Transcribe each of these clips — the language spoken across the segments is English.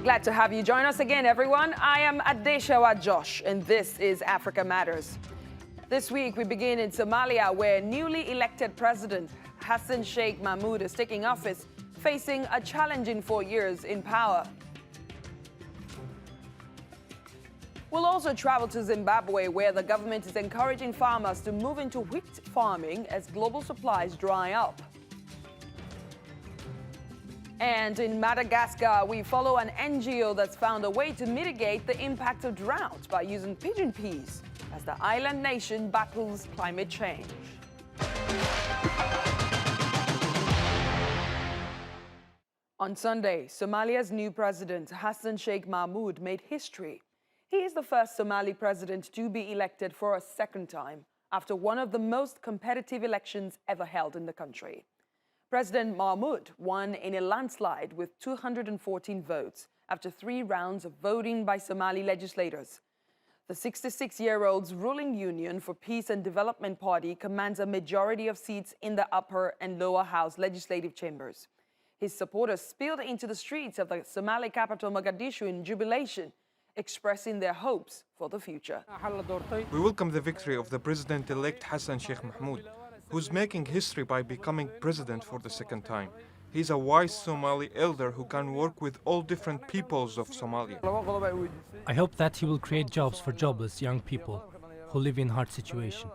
Glad to have you join us again, everyone. I am Adeshawa Josh, and this is Africa Matters. This week, we begin in Somalia, where newly elected President Hassan Sheikh Mahmoud is taking office, facing a challenging 4 years in power. We'll also travel to Zimbabwe, where the government is encouraging farmers to move into wheat farming as global supplies dry up. And in Madagascar, we follow an NGO that's found a way to mitigate the impact of drought by using pigeon peas as the island nation battles climate change. On Sunday, Somalia's new president, Hassan Sheikh Mahmoud, made history. He is the first Somali president to be elected for a second time after one of the most competitive elections ever held in the country. President Mahmoud won in a landslide with 214 votes after 3 rounds of voting by Somali legislators. The 66-year-old's ruling Union for Peace and Development Party commands a majority of seats in the upper and lower house legislative chambers. His supporters spilled into the streets of the Somali capital Mogadishu in jubilation, expressing their hopes for the future. We welcome the victory of the president-elect Hassan Sheikh Mahmoud, who's making history by becoming president for the second time. He's a wise Somali elder who can work with all different peoples of Somalia. I hope that he will create jobs for jobless young people who live in hard situations.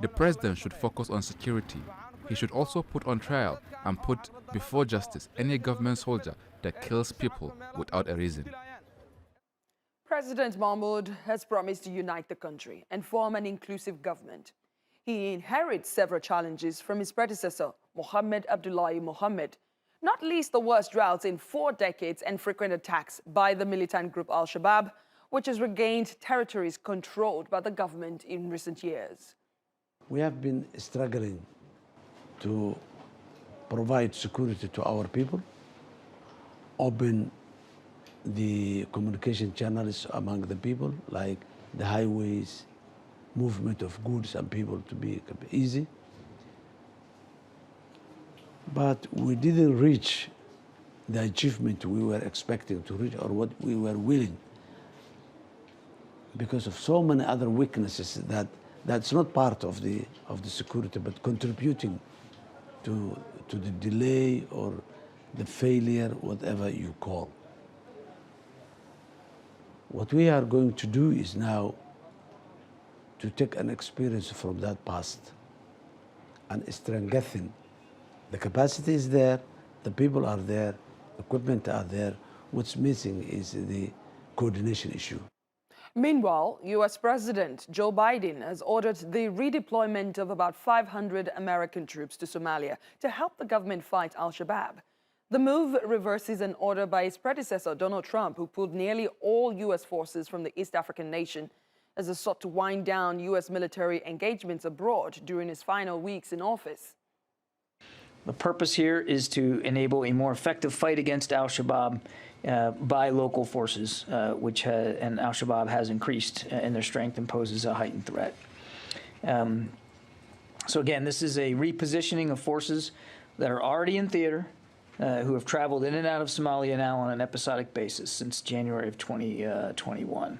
The president should focus on security. He should also put on trial and put before justice any government soldier that kills people without a reason. President Mahmoud has promised to unite the country and form an inclusive government. He inherits several challenges from his predecessor, Mohammed Abdullahi Mohammed, not least the worst droughts in 4 decades and frequent attacks by the militant group Al-Shabaab, which has regained territories controlled by the government in recent years. We have been struggling to provide security to our people, open the communication channels among the people, like the highways, movement of goods and people to be easy. But we didn't reach the achievement we were expecting to reach or what we were willing, because of so many other weaknesses that's not part of the security, but contributing to the delay or the failure, whatever you call. What we are going to do is now to take an experience from that past and strengthen. The capacity is there, the people are there, equipment are there. What's missing is the coordination issue. Meanwhile, U.S. President Joe Biden has ordered the redeployment of about 500 American troops to Somalia to help the government fight Al-Shabaab. The move reverses an order by his predecessor, Donald Trump, who pulled nearly all U.S. forces from the East African nation as he sought to wind down U.S. military engagements abroad during his final weeks in office. The purpose here is to enable a more effective fight against Al-Shabaab by local forces, and Al-Shabaab has increased in their strength and poses a heightened threat. So again, this is a repositioning of forces that are already in theater, who have traveled in and out of Somalia now on an episodic basis since January of 2021.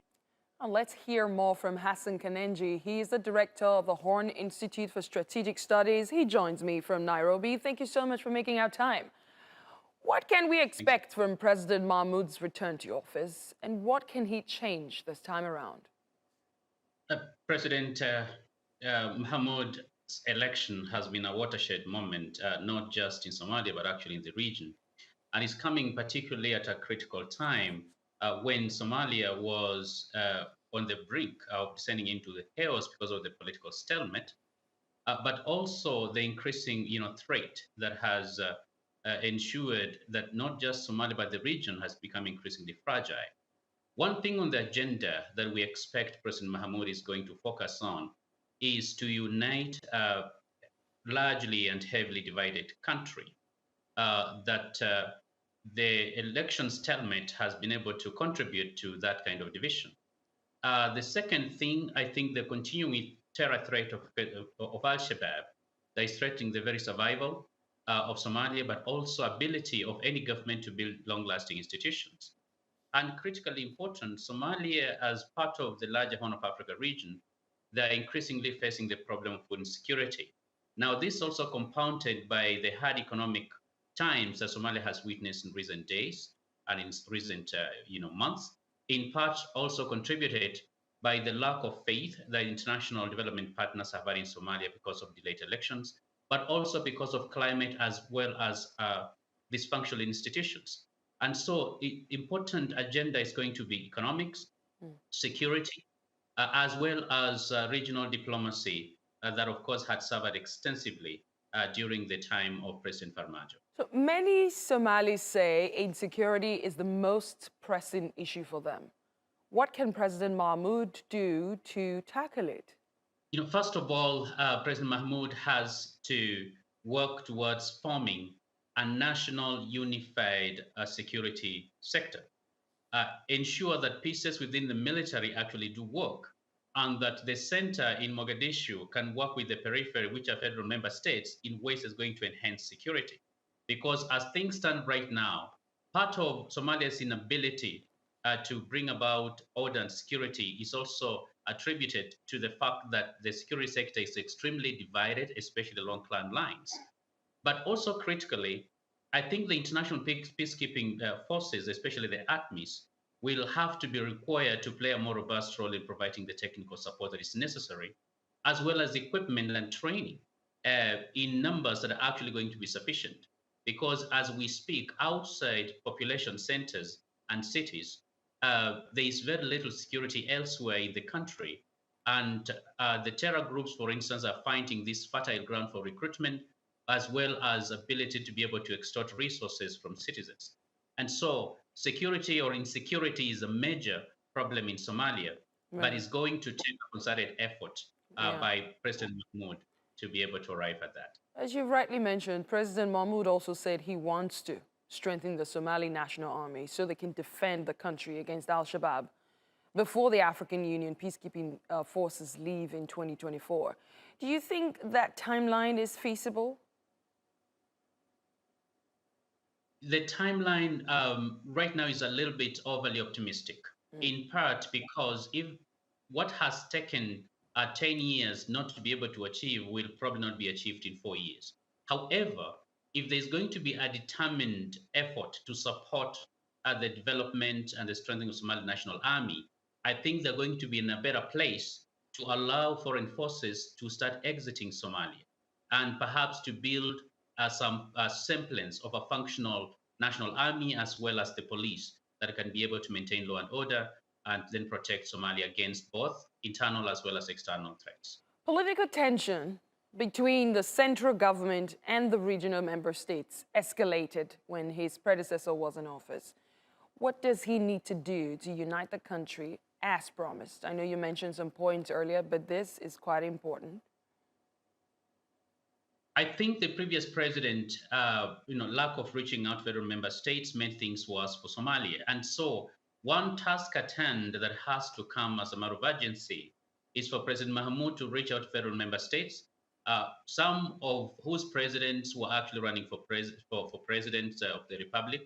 Let's hear more from Hassan Khannenje. He is the director of the Horn Institute for Strategic Studies. He joins me from Nairobi. Thank you so much for making our time. What can we expect from President Mahmoud's return to office, and what can he change this time around? President Mahmoud's election has been a watershed moment, not just in Somalia, but actually in the region. And it's coming particularly at a critical time when Somalia was on the brink of descending into the chaos because of the political stalemate, but also the increasing threat that has ensured that not just Somalia, but the region has become increasingly fragile. One thing on the agenda that we expect President Mahmoud is going to focus on is to unite a largely and heavily divided country. The election stalemate has been able to contribute to that kind of division. The second thing, I think the continuing terror threat of Al-Shabaab that is threatening the very survival of Somalia, but also ability of any government to build long-lasting institutions. And critically important, Somalia, as part of the larger Horn of Africa region, they are increasingly facing the problem of food insecurity. Now, this is also compounded by the hard economic times that Somalia has witnessed in recent days and in recent months, in part also contributed by the lack of faith that international development partners have had in Somalia because of delayed elections, but also because of climate as well as dysfunctional institutions. And so, important agenda is going to be economics, security, as well as regional diplomacy, that of course had suffered extensively during the time of President Farmajo. So many Somalis say insecurity is the most pressing issue for them. What can President Mahmoud do to tackle it? First of all, President Mahmoud has to work towards forming a national unified security sector, ensure that pieces within the military actually do work, and that the center in Mogadishu can work with the periphery, which are federal member states, in ways that's going to enhance security. Because as things stand right now, part of Somalia's inability to bring about order and security is also attributed to the fact that the security sector is extremely divided, especially along clan lines. But also critically, I think the international peacekeeping forces, especially the ATMIs, will have to be required to play a more robust role in providing the technical support that is necessary, as well as equipment and training in numbers that are actually going to be sufficient. Because as we speak, outside population centers and cities, there is very little security elsewhere in the country. And the terror groups, for instance, are finding this fertile ground for recruitment, as well as ability to be able to extort resources from citizens. And so security or insecurity is a major problem in Somalia, but it's going to take a concerted effort by President Mahmoud to be able to arrive at that. As you rightly mentioned, President Mahmoud also said he wants to strengthen the Somali National Army so they can defend the country against Al-Shabaab before the African Union peacekeeping forces leave in 2024. Do you think that timeline is feasible? The timeline right now is a little bit overly optimistic, in part because if what has taken 10 years not to be able to achieve will probably not be achieved in 4 years. However, if there's going to be a determined effort to support the development and the strengthening of Somali National Army, I think they're going to be in a better place to allow foreign forces to start exiting Somalia and perhaps to build some semblance of a functional national army as well as the police that can be able to maintain law and order and then protect Somalia against both internal as well as external threats. Political tension between the central government and the regional member states escalated when his predecessor was in office. What does he need to do to unite the country as promised? I know you mentioned some points earlier, but this is quite important. I think the previous president, lack of reaching out to federal member states made things worse for Somalia. And so one task at hand that has to come as a matter of urgency is for President Mahmoud to reach out to federal member states, some of whose presidents were actually running for president of the republic,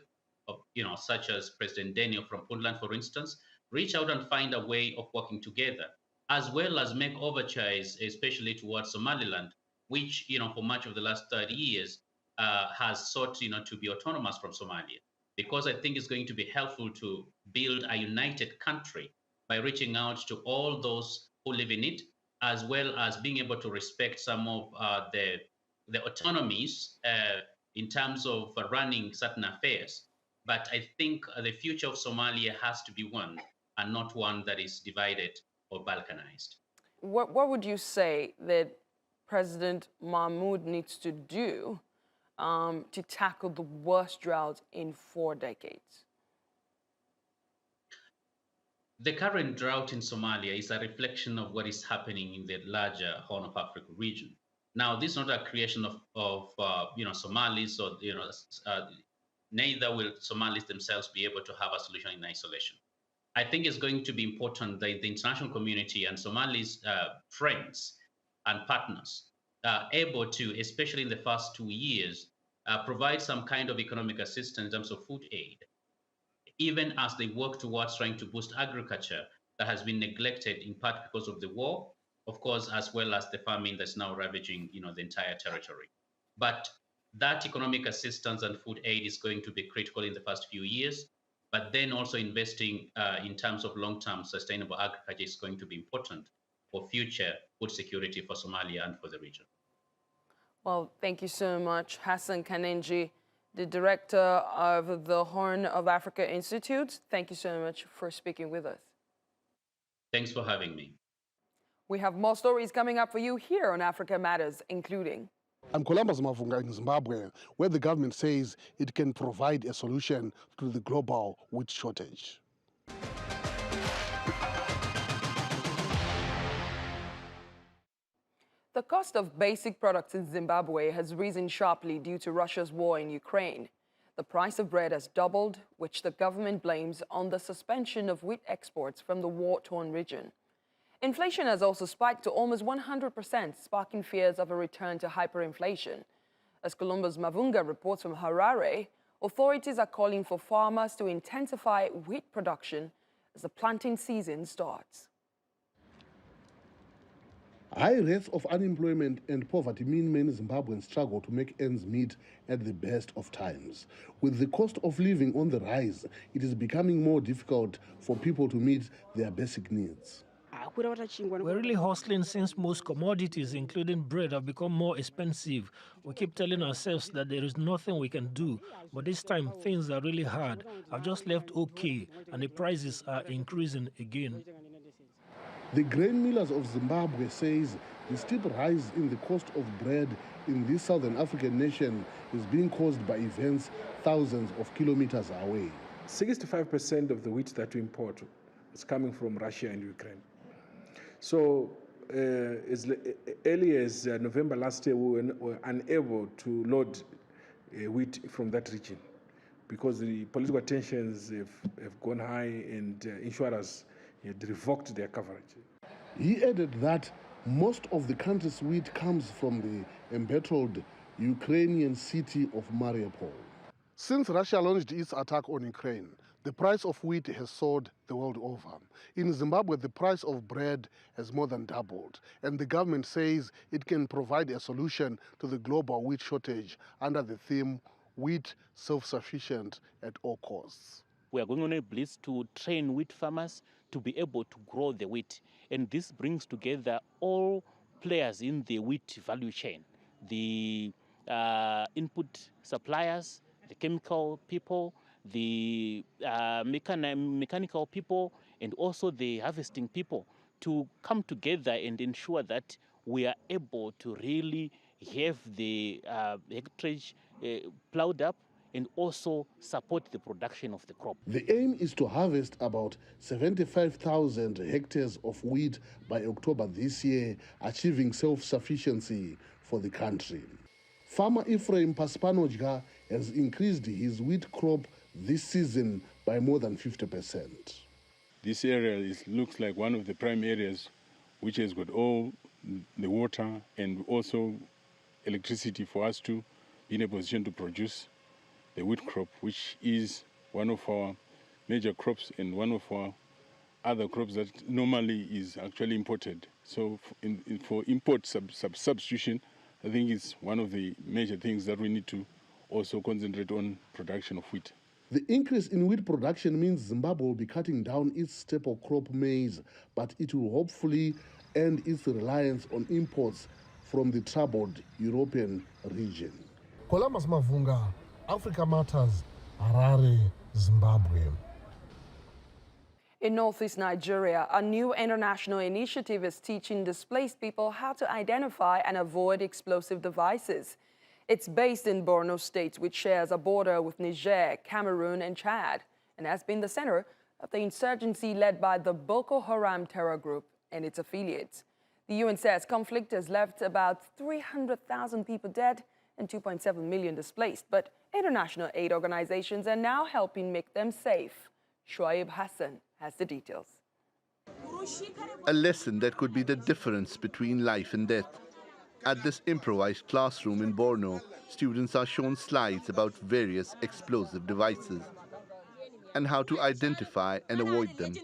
such as President Daniel from Puntland, for instance, reach out and find a way of working together, as well as make overtures, especially towards Somaliland, which, for much of the last 30 years has sought, to be autonomous from Somalia. Because I think it's going to be helpful to build a united country by reaching out to all those who live in it, as well as being able to respect some of the autonomies in terms of running certain affairs. But I think the future of Somalia has to be one, and not one that is divided or balkanized. What would you say that President Mahmoud needs to do to tackle the worst drought in 4 decades? The current drought in Somalia is a reflection of what is happening in the larger Horn of Africa region. Now, this is not a creation of Somalis, or neither will Somalis themselves be able to have a solution in isolation. I think it's going to be important that the international community and Somalis' friends and partners are able to, especially in the first 2 years, provide some kind of economic assistance in terms of food aid, even as they work towards trying to boost agriculture that has been neglected in part because of the war, of course, as well as the famine that's now ravaging, the entire territory. But that economic assistance and food aid is going to be critical in the first few years. But then also investing in terms of long-term sustainable agriculture is going to be important for future food security for Somalia and for the region. Well, thank you so much, Hassan Khannenje, the director of the Horn of Africa Institute. Thank you so much for speaking with us. Thanks for having me. We have more stories coming up for you here on Africa Matters, including... I'm Columbus Mavunga in Zimbabwe, where the government says it can provide a solution to the global wheat shortage. The cost of basic products in Zimbabwe has risen sharply due to Russia's war in Ukraine. The price of bread has doubled, which the government blames on the suspension of wheat exports from the war-torn region. Inflation has also spiked to almost 100%, sparking fears of a return to hyperinflation. As Columbus Mavunga reports from Harare, authorities are calling for farmers to intensify wheat production as the planting season starts. High rates of unemployment and poverty mean many Zimbabweans struggle to make ends meet at the best of times. With the cost of living on the rise, it is becoming more difficult for people to meet their basic needs. We're really hustling since most commodities, including bread, have become more expensive. We keep telling ourselves that there is nothing we can do, but this time things are really hard. I've just left OK, and the prices are increasing again. The grain millers of Zimbabwe says the steep rise in the cost of bread in this southern African nation is being caused by events thousands of kilometers away. 65% of the wheat that we import is coming from Russia and Ukraine. So as early as November last year, we were unable to load wheat from that region because the political tensions have gone high and insurers had revoked their coverage. He added that most of the country's wheat comes from the embattled Ukrainian city of Mariupol. Since Russia launched its attack on Ukraine, the price of wheat has soared the world over. In Zimbabwe, the price of bread has more than doubled, and the government says it can provide a solution to the global wheat shortage under the theme, Wheat Self-Sufficient at All Costs. We are going on a blitz to train wheat farmers to be able to grow the wheat. And this brings together all players in the wheat value chain, the input suppliers, the chemical people, the mechanical people, and also the harvesting people to come together and ensure that we are able to really have the hectarage plowed up and also support the production of the crop. The aim is to harvest about 75,000 hectares of wheat by October this year, achieving self-sufficiency for the country. Farmer Ephraim Paspanojga has increased his wheat crop this season by more than 50%. This area looks like one of the prime areas which has got all the water and also electricity for us to be in a position to produce the wheat crop, which is one of our major crops and one of our other crops that normally is actually imported. So for import substitution, I think it's one of the major things that we need to also concentrate on production of wheat. The increase in wheat production means Zimbabwe will be cutting down its staple crop maize, but it will hopefully end its reliance on imports from the troubled European region. Columbus Mavunga, Africa Matters, Harare, Zimbabwe. In northeast Nigeria, a new international initiative is teaching displaced people how to identify and avoid explosive devices. It's based in Borno State, which shares a border with Niger, Cameroon, and Chad, and has been the center of the insurgency led by the Boko Haram terror group and its affiliates. The UN says conflict has left about 300,000 people dead and 2.7 million displaced, but international aid organizations are now helping make them safe. Shoaib Hassan has the details. A lesson that could be the difference between life and death. At this improvised classroom in Borno, students are shown slides about various explosive devices and how to identify and avoid them.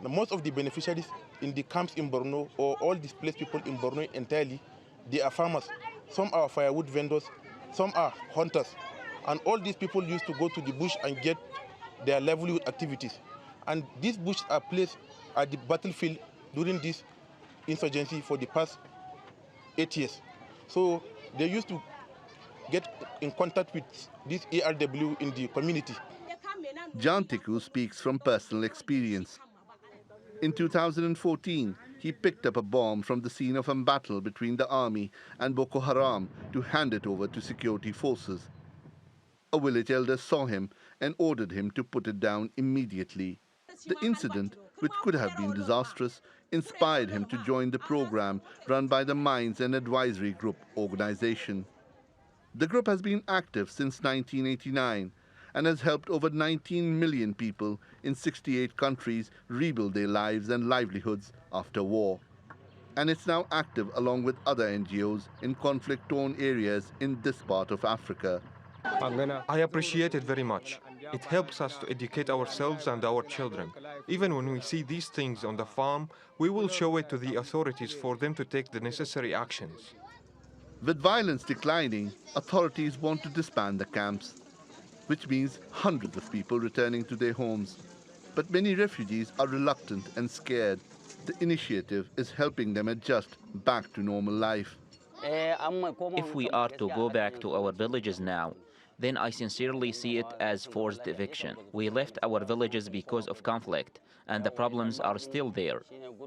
Most of the beneficiaries in the camps in Borno, or all displaced people in Borno entirely, they are farmers. Some are firewood vendors, some are hunters. And all these people used to go to the bush and get their livelihood activities. And these bushes are placed at the battlefield during this insurgency for the past 8 years. So they used to get in contact with this ARW in the community. Jan Tiku speaks from personal experience. In 2014, he picked up a bomb from the scene of a battle between the army and Boko Haram to hand it over to security forces. A village elder saw him and ordered him to put it down immediately. The incident, which could have been disastrous, inspired him to join the program run by the Mines and Advisory Group organization. The group has been active since 1989 and has helped over 19 million people in 68 countries rebuild their lives and livelihoods after war. And it's now active along with other NGOs in conflict-torn areas in this part of Africa. I appreciate it very much. It helps us to educate ourselves and our children. Even when we see these things on the farm, we will show it to the authorities for them to take the necessary actions. With violence declining, authorities want to disband the camps, which means hundreds of people returning to their homes. But many refugees are reluctant and scared. The initiative is helping them adjust back to normal life. If we are to go back to our villages now, then I sincerely see it as forced eviction. We left our villages because of conflict, and the problems are still there.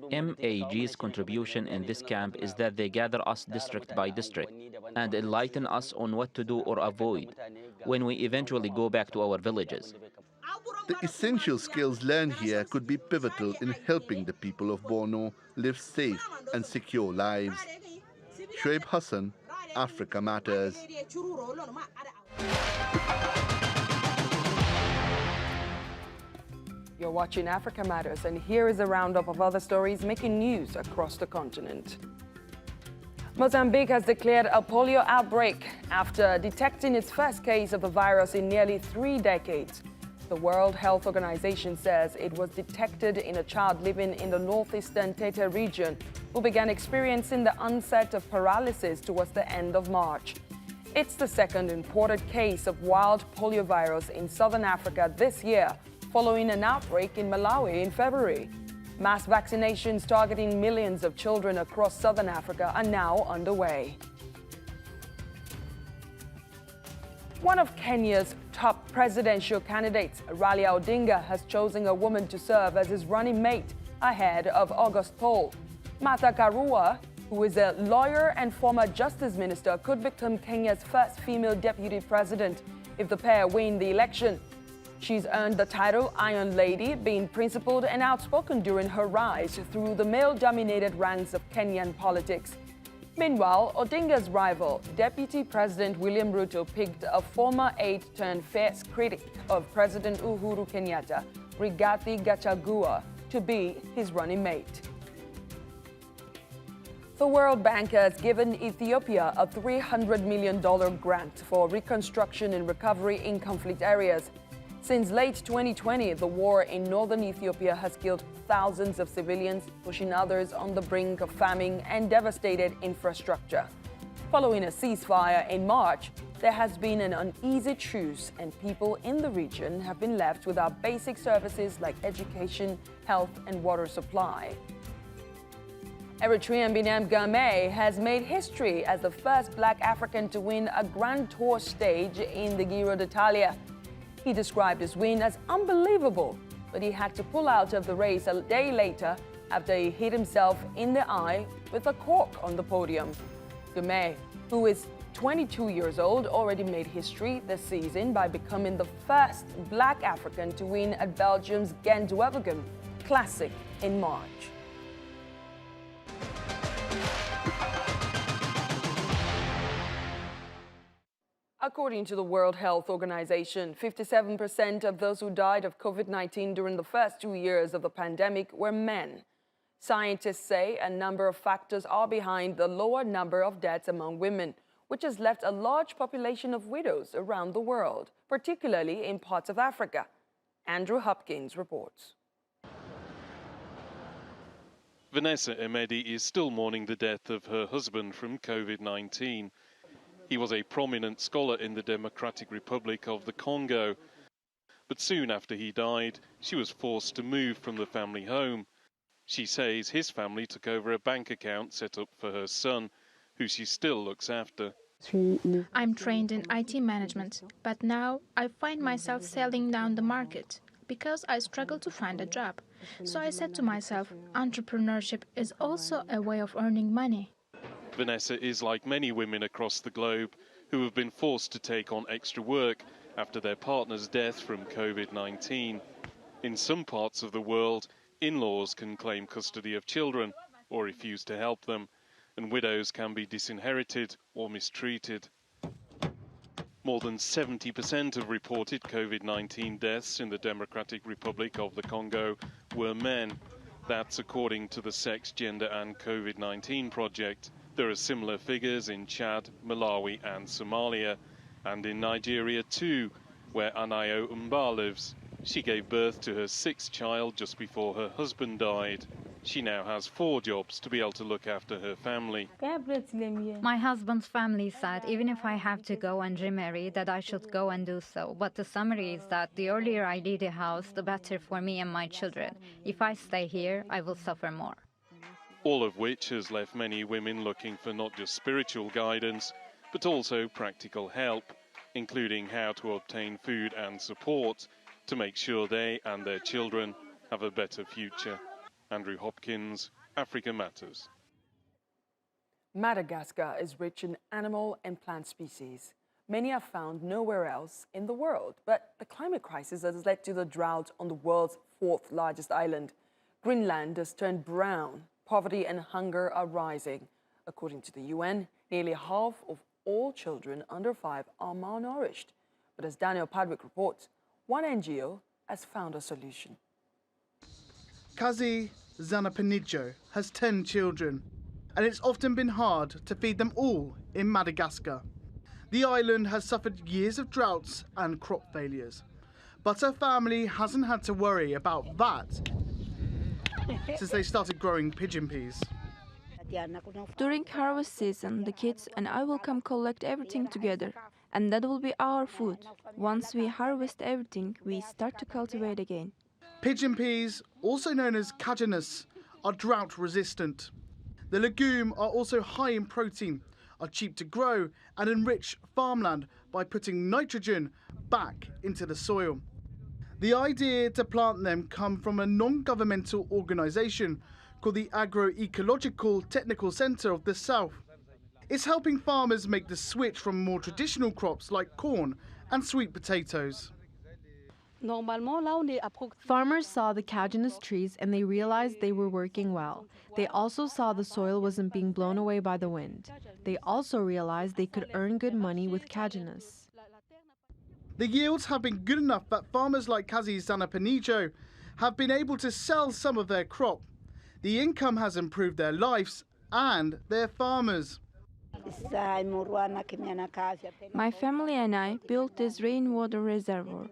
MAG's contribution in this camp is that they gather us district by district and enlighten us on what to do or avoid when we eventually go back to our villages. The essential skills learned here could be pivotal in helping the people of Borno live safe and secure lives. Shoaib Hassan, Africa Matters. You're watching Africa Matters, and here is a roundup of other stories making news across the continent. Mozambique has declared a polio outbreak after detecting its first case of the virus in nearly 3 decades. The World Health Organization says it was detected in a child living in the northeastern Tete region who began experiencing the onset of paralysis towards the end of March. It's the second imported case of wild poliovirus in southern Africa this year, following an outbreak in Malawi in February. Mass vaccinations targeting millions of children across southern Africa are now underway. One of Kenya's top presidential candidates, Raila Odinga, has chosen a woman to serve as his running mate ahead of August poll. Martha Karua, who is a lawyer and former justice minister, could become Kenya's first female deputy president if the pair win the election. She's earned the title Iron Lady, being principled and outspoken during her rise through the male-dominated ranks of Kenyan politics. Meanwhile, Odinga's rival, Deputy President William Ruto, picked a former aide-turned-fierce critic of President Uhuru Kenyatta, Rigathi Gachagua, to be his running mate. The World Bank has given Ethiopia a $300 million grant for reconstruction and recovery in conflict areas. Since late 2020, the war in northern Ethiopia has killed thousands of civilians, pushing others on the brink of famine and devastated infrastructure. Following a ceasefire in March, there has been an uneasy truce, and people in the region have been left without basic services like education, health, and water supply. Eritrean Binyam Gamay has made history as the first black African to win a Grand Tour stage in the Giro d'Italia. He described his win as unbelievable, but he had to pull out of the race a day later after he hit himself in the eye with a cork on the podium. Gamay, who is 22 years old, already made history this season by becoming the first black African to win at Belgium's Gent-Wevelgem Classic in March. According to the World Health Organization, 57% of those who died of COVID-19 during the first 2 years of the pandemic were men. Scientists say a number of factors are behind the lower number of deaths among women, which has left a large population of widows around the world, particularly in parts of Africa. Andrew Hopkins reports. Vanessa Emedi is still mourning the death of her husband from COVID-19. He was a prominent scholar in the Democratic Republic of the Congo. But soon after he died, she was forced to move from the family home. She says his family took over a bank account set up for her son, who she still looks after. I'm trained in IT management, but now I find myself selling down the market because I struggle to find a job. So I said to myself, entrepreneurship is also a way of earning money. Vanessa is like many women across the globe who have been forced to take on extra work after their partner's death from COVID-19. In some parts of the world, in-laws can claim custody of children or refuse to help them, and widows can be disinherited or mistreated. More than 70% of reported COVID-19 deaths in the Democratic Republic of the Congo were men. That's according to the Sex, Gender and COVID-19 Project. There are similar figures in Chad, Malawi and Somalia, and in Nigeria too, where Anayo Umba lives. She gave birth to her sixth child just before her husband died. She now has 4 jobs to be able to look after her family. My husband's family said even if I have to go and remarry, that I should go and do so. But the summary is that the earlier I leave the house, the better for me and my children. If I stay here, I will suffer more. All of which has left many women looking for not just spiritual guidance, but also practical help, including how to obtain food and support to make sure they and their children have a better future. Andrew Hopkins, Africa Matters. Madagascar is rich in animal and plant species. Many are found nowhere else in the world, but the climate crisis has led to the drought on the world's 4th largest island. Greenland has turned brown. Poverty and hunger are rising. According to the UN, nearly half of all children under 5 are malnourished. But as Daniel Padwick reports, one NGO has found a solution. Kazi Zanapanijo has 10 children, and it's often been hard to feed them all in Madagascar. The island has suffered years of droughts and crop failures, but her family hasn't had to worry about that since they started growing pigeon peas. During harvest season, the kids and I will come collect everything together, and that will be our food. Once we harvest everything, we start to cultivate again. Pigeon peas, also known as cajanus, are drought resistant. The legume are also high in protein, are cheap to grow and enrich farmland by putting nitrogen back into the soil. The idea to plant them come from a non-governmental organisation called the Agroecological Technical Centre of the South. It's helping farmers make the switch from more traditional crops like corn and sweet potatoes. Farmers saw the cajanus trees and they realized they were working well. They also saw the soil wasn't being blown away by the wind. They also realized they could earn good money with cajanus. The yields have been good enough that farmers like Kazi Zanapanijo have been able to sell some of their crop. The income has improved their lives and their farmers. My family and I built this rainwater reservoir.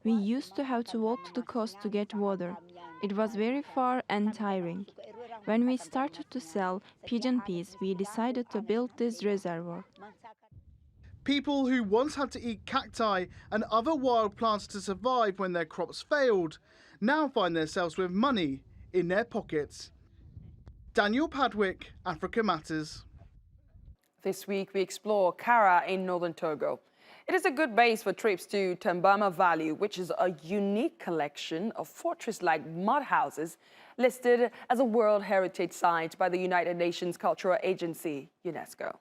We used to have to walk to the coast to get water. It was very far and tiring. When we started to sell pigeon peas, we decided to build this reservoir. People who once had to eat cacti and other wild plants to survive when their crops failed now find themselves with money in their pockets. Daniel Padwick, Africa Matters. This week we explore Kara in northern Togo. It is a good base for trips to Tambama Valley, which is a unique collection of fortress-like mud houses listed as a World Heritage Site by the United Nations Cultural Agency, UNESCO.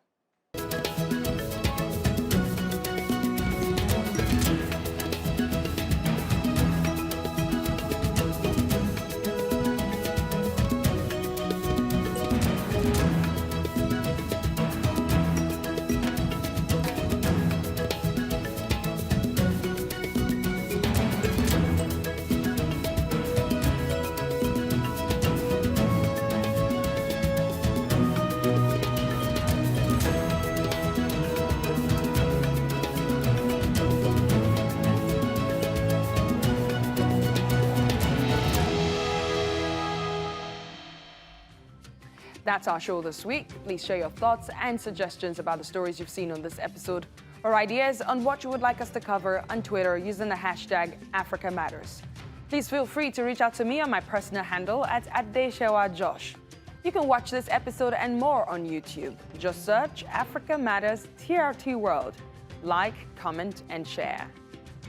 That's our show this week. Please share your thoughts and suggestions about the stories you've seen on this episode, or ideas on what you would like us to cover on Twitter using the hashtag Africa Matters. Please feel free to reach out to me on my personal handle at @DeshawaJosh. You can watch this episode and more on YouTube. Just search Africa Matters TRT World. Like, comment, and share.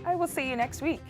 I will see you next week.